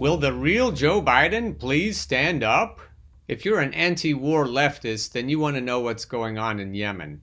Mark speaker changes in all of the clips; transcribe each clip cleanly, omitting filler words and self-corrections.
Speaker 1: Will the real Joe Biden please stand up? If you're an anti-war leftist, then you want to know what's going on in Yemen.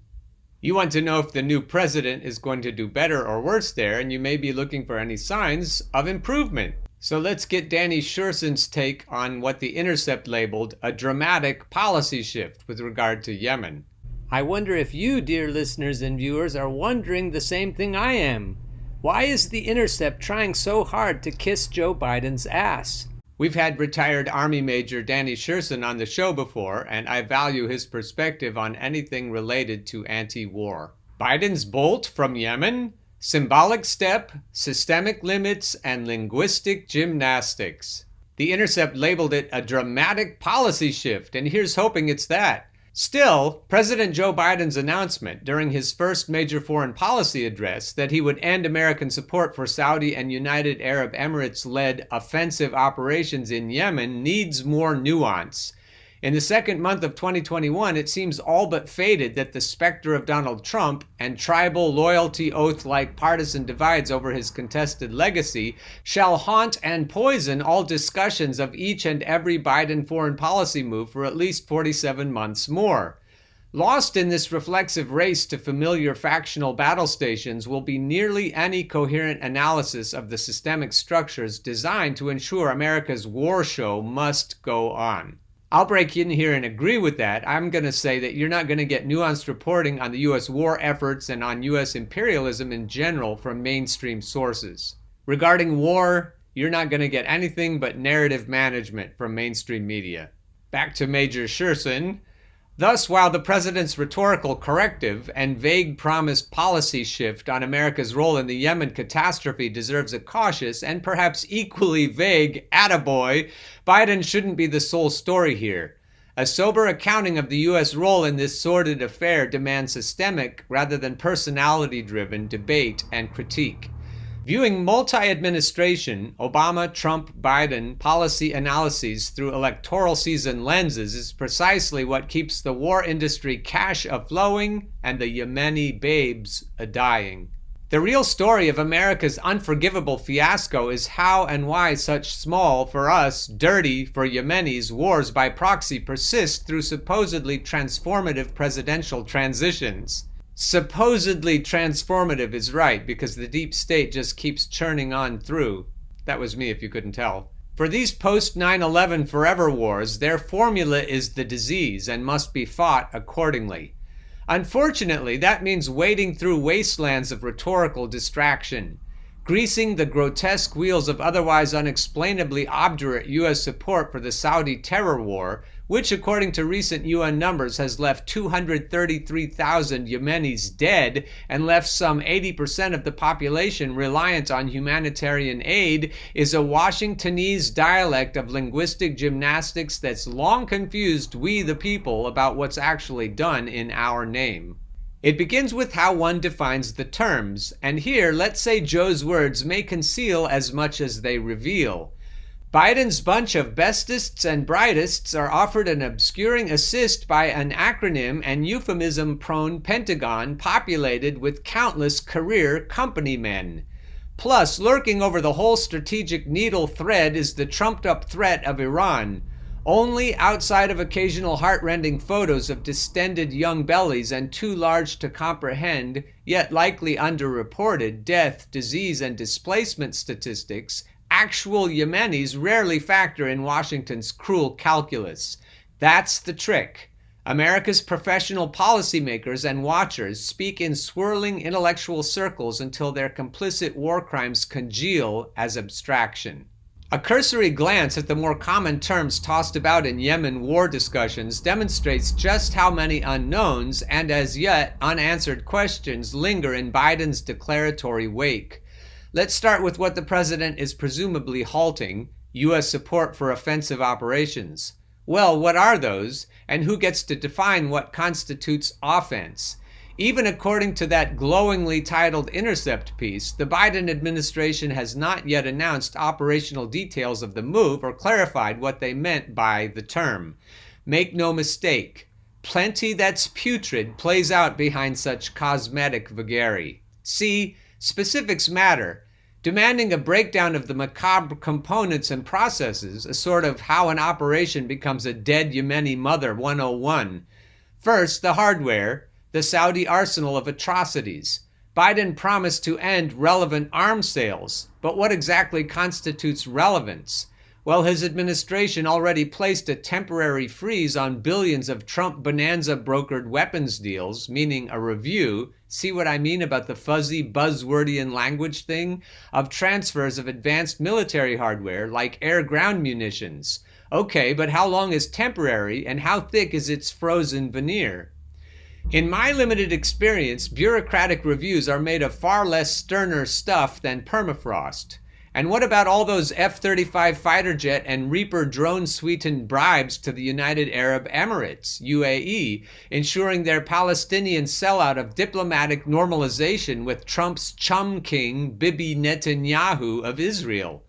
Speaker 1: You want to know if the new president is going to do better or worse there, and you may be looking for any signs of improvement. So let's get Danny Sherson's take on what The Intercept labeled a dramatic policy shift with regard to Yemen. I wonder if you, dear listeners and viewers, are wondering the same thing I am. Why is The Intercept trying so hard to kiss Joe Biden's ass? We've had retired Army Major Danny Sherson on the show before, and I value his perspective on anything related to anti-war. Biden's bolt from Yemen? Symbolic step, systemic limits, and linguistic gymnastics. The Intercept labeled it a dramatic policy shift, and here's hoping it's that. Still, President Joe Biden's announcement during his first major foreign policy address that he would end American support for Saudi and United Arab Emirates-led offensive operations in Yemen needs more nuance. In the second month of 2021, it seems all but fated that the specter of Donald Trump and tribal loyalty oath-like partisan divides over his contested legacy shall haunt and poison all discussions of each and every Biden foreign policy move for at least 47 months more. Lost in this reflexive race to familiar factional battle stations will be nearly any coherent analysis of the systemic structures designed to ensure America's war show must go on. I'll break in here and agree with that. I'm going to say that you're not going to get nuanced reporting on the U.S. war efforts and on U.S. imperialism in general from mainstream sources. Regarding war, you're not going to get anything but narrative management from mainstream media. Back to Major Sherson. Thus, while the president's rhetorical corrective and vague promised policy shift on America's role in the Yemen catastrophe deserves a cautious and perhaps equally vague attaboy, Biden shouldn't be the sole story here. A sober accounting of the U.S. role in this sordid affair demands systemic rather than personality-driven debate and critique. Viewing multi-administration, Obama, Trump, Biden policy analyses through electoral season lenses is precisely what keeps the war industry cash a-flowing and the Yemeni babes a-dying. The real story of America's unforgivable fiasco is how and why such small, for us, dirty, for Yemenis, wars by proxy persist through supposedly transformative presidential transitions. Supposedly transformative is right, because the deep state just keeps churning on through. That was me if you couldn't tell. For these post-9/11 forever wars, their formula is the disease and must be fought accordingly. Unfortunately, that means wading through wastelands of rhetorical distraction, greasing the grotesque wheels of otherwise unexplainably obdurate U.S. support for the Saudi terror war, which according to recent UN numbers has left 233,000 Yemenis dead and left some 80% of the population reliant on humanitarian aid, is a Washingtonese dialect of linguistic gymnastics that's long confused we the people about what's actually done in our name. It begins with how one defines the terms, and here let's say Joe's words may conceal as much as they reveal. Biden's bunch of bestists and brightists are offered an obscuring assist by an acronym and euphemism-prone Pentagon populated with countless career company men. Plus, lurking over the whole strategic needle thread is the trumped-up threat of Iran. Only outside of occasional heart-rending photos of distended young bellies and too large to comprehend, yet likely underreported, death, disease, and displacement statistics, actual Yemenis rarely factor in Washington's cruel calculus. That's the trick. America's professional policymakers and watchers speak in swirling intellectual circles until their complicit war crimes congeal as abstraction. A cursory glance at the more common terms tossed about in Yemen war discussions demonstrates just how many unknowns and as yet unanswered questions linger in Biden's declaratory wake. Let's start with what the president is presumably halting, U.S. support for offensive operations. Well, what are those, and who gets to define what constitutes offense? Even according to that glowingly titled Intercept piece, the Biden administration has not yet announced operational details of the move or clarified what they meant by the term. Make no mistake, plenty that's putrid plays out behind such cosmetic vagary. See, specifics matter. demanding a breakdown of the macabre components and processes, a sort of how an operation becomes a dead Yemeni mother 101. First, the hardware, the Saudi arsenal of atrocities. Biden promised to end relevant arms sales, but what exactly constitutes relevance? Well, his administration already placed a temporary freeze on billions of Trump bonanza brokered weapons deals, meaning a review, see what I mean about the fuzzy, buzzwordian language thing, of transfers of advanced military hardware like air-ground munitions. Okay, but how long is temporary and how thick is its frozen veneer? In my limited experience, bureaucratic reviews are made of far less sterner stuff than permafrost. And what about all those F-35 fighter jet and Reaper drone-sweetened bribes to the United Arab Emirates, UAE, ensuring their Palestinian sellout of diplomatic normalization with Trump's chum king, Bibi Netanyahu of Israel?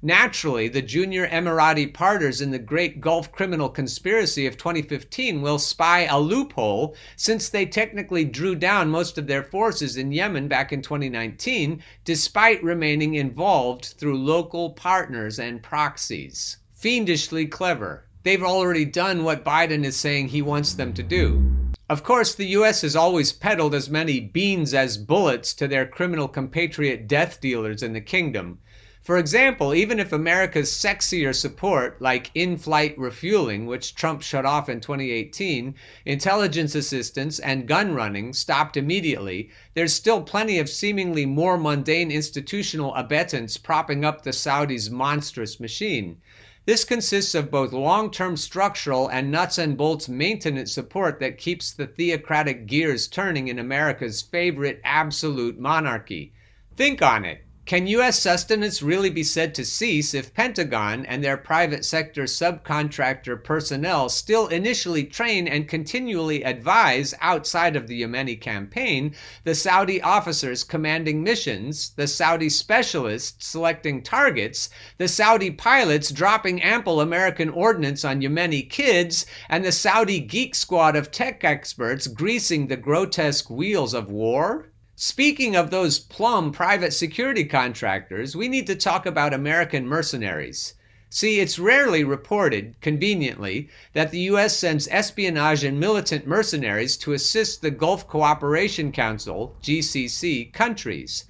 Speaker 1: Naturally, the junior Emirati partners in the great Gulf criminal conspiracy of 2015 will spy a loophole since they technically drew down most of their forces in Yemen back in 2019, despite remaining involved through local partners and proxies. Fiendishly clever. They've already done what Biden is saying he wants them to do. Of course, the US has always peddled as many beans as bullets to their criminal compatriot death dealers in the kingdom. For example, even if America's sexier support, like in-flight refueling, which Trump shut off in 2018, intelligence assistance, and gun running stopped immediately, there's still plenty of seemingly more mundane institutional abettance propping up the Saudis' monstrous machine. This consists of both long-term structural and nuts and bolts maintenance support that keeps the theocratic gears turning in America's favorite absolute monarchy. Think on it. Can U.S. sustenance really be said to cease if Pentagon and their private sector subcontractor personnel still initially train and continually advise outside of the Yemeni campaign the Saudi officers commanding missions, the Saudi specialists selecting targets, the Saudi pilots dropping ample American ordnance on Yemeni kids, and the Saudi geek squad of tech experts greasing the grotesque wheels of war? Speaking of those plum private security contractors, we need to talk about American mercenaries. See, it's rarely reported, conveniently, that the U.S. sends espionage and militant mercenaries to assist the Gulf Cooperation Council, GCC, countries.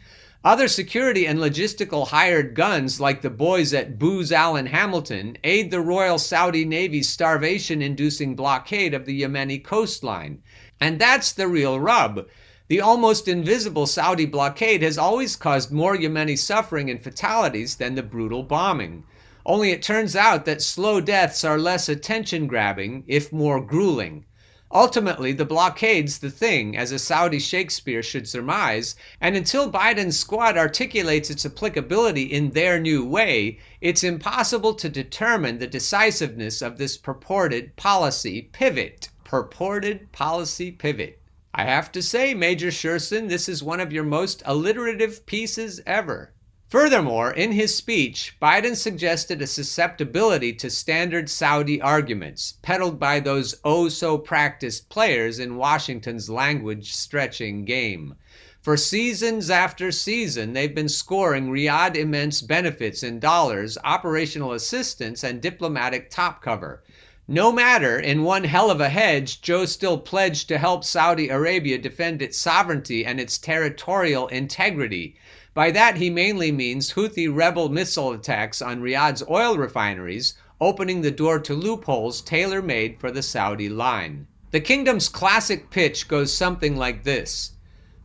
Speaker 1: Other security and logistical hired guns like the boys at Booz Allen Hamilton aid the Royal Saudi Navy's starvation-inducing blockade of the Yemeni coastline. And that's the real rub. The almost invisible Saudi blockade has always caused more Yemeni suffering and fatalities than the brutal bombing. Only it turns out that slow deaths are less attention-grabbing, if more grueling. Ultimately, the blockade's the thing, as a Saudi Shakespeare should surmise, and until Biden's squad articulates its applicability in their new way, it's impossible to determine the decisiveness of this purported policy pivot. Purported policy pivot. I have to say, Major Sherson, this is one of your most alliterative pieces ever. Furthermore, in his speech, Biden suggested a susceptibility to standard Saudi arguments, peddled by those oh-so-practiced players in Washington's language-stretching game. For seasons after season, they've been scoring Riyadh immense benefits in dollars, operational assistance, and diplomatic top cover. No matter, in one hell of a hedge, Joe still pledged to help Saudi Arabia defend its sovereignty and its territorial integrity. By that he mainly means Houthi rebel missile attacks on Riyadh's oil refineries, opening the door to loopholes tailor-made for the Saudi line. The kingdom's classic pitch goes something like this.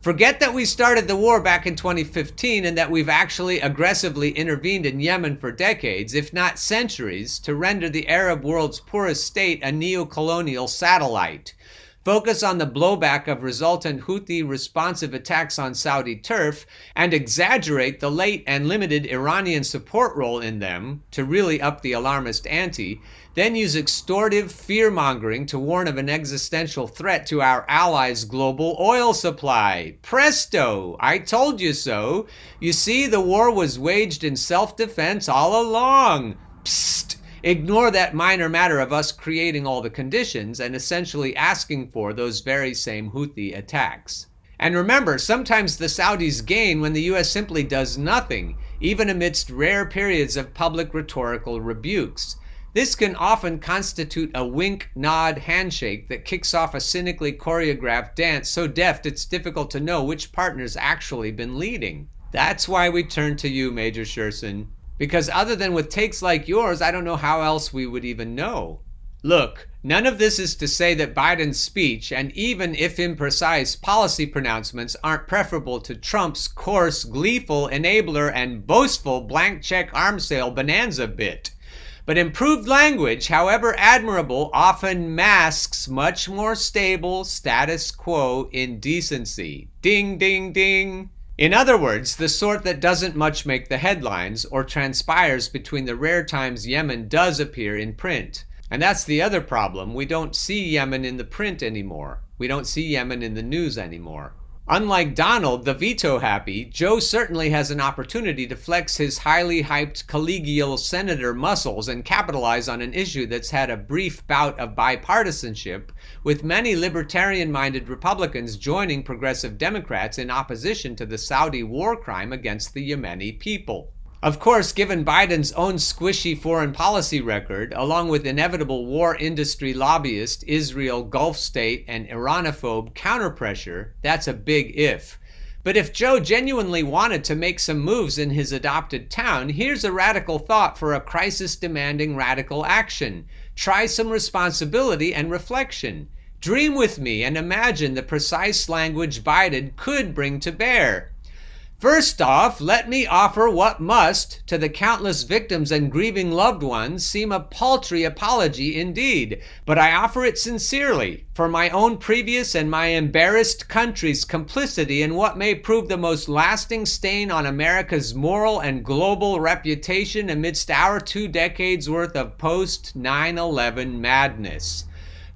Speaker 1: Forget that we started the war back in 2015 and that we've actually aggressively intervened in Yemen for decades, if not centuries, to render the Arab world's poorest state a neo-colonial satellite. Focus on the blowback of resultant Houthi responsive attacks on Saudi turf and exaggerate the late and limited Iranian support role in them to really up the alarmist ante, then use extortive fear-mongering to warn of an existential threat to our allies' global oil supply. Presto! I told you so. You see, the war was waged in self-defense all along. Psst! Ignore that minor matter of us creating all the conditions and essentially asking for those very same Houthi attacks. And remember, sometimes the Saudis gain when the US simply does nothing, even amidst rare periods of public rhetorical rebukes. This can often constitute a wink-nod handshake that kicks off a cynically choreographed dance so deft it's difficult to know which partner's actually been leading. That's why we turn to you, Major Sherson. Because other than with takes like yours, I don't know how else we would even know. Look, none of this is to say that Biden's speech, and even if imprecise policy pronouncements, aren't preferable to Trump's coarse, gleeful, enabler, and boastful blank check arms sale bonanza bit. But improved language, however admirable, often masks much more stable status quo indecency. Ding, ding, ding. In other words, the sort that doesn't much make the headlines or transpires between the rare times Yemen does appear in print. And that's the other problem. We don't see Yemen in the print anymore. We don't see Yemen in the news anymore. Unlike Donald, the veto-happy, Joe certainly has an opportunity to flex his highly hyped collegial senator muscles and capitalize on an issue that's had a brief bout of bipartisanship, with many libertarian-minded Republicans joining progressive Democrats in opposition to the Saudi war crime against the Yemeni people. Of course, given Biden's own squishy foreign policy record, along with inevitable war industry lobbyist, Israel, Gulf state, and Iranophobe counterpressure, that's a big if. But if Joe genuinely wanted to make some moves in his adopted town, here's a radical thought for a crisis-demanding radical action. Try some responsibility and reflection. Dream with me and imagine the precise language Biden could bring to bear. First off, let me offer what must, to the countless victims and grieving loved ones, seem a paltry apology indeed, but I offer it sincerely, for my own previous and my embarrassed country's complicity in what may prove the most lasting stain on America's moral and global reputation amidst our 2 decades worth of post-9/11 madness.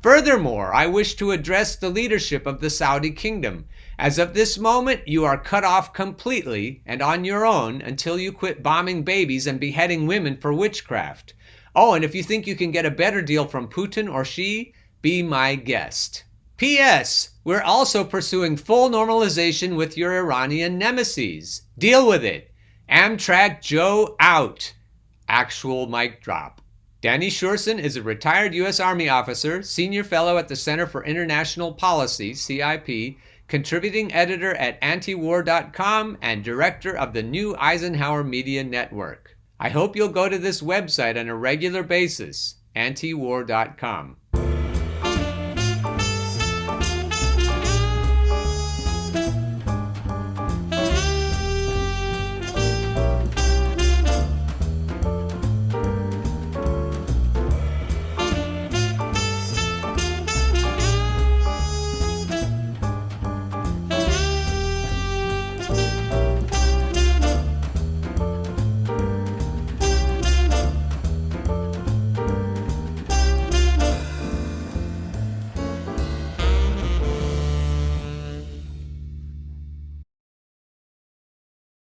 Speaker 1: Furthermore, I wish to address the leadership of the Saudi kingdom. As of this moment, you are cut off completely and on your own until you quit bombing babies and beheading women for witchcraft. Oh, and if you think you can get a better deal from Putin or Xi, be my guest. P.S. We're also pursuing full normalization with your Iranian nemesis. Deal with it. Amtrak Joe out. Actual mic drop. Danny Sherson is a retired U.S. Army officer, senior fellow at the Center for International Policy, CIP, contributing editor at antiwar.com, and director of the New Eisenhower Media Network. I hope you'll go to this website on a regular basis, antiwar.com.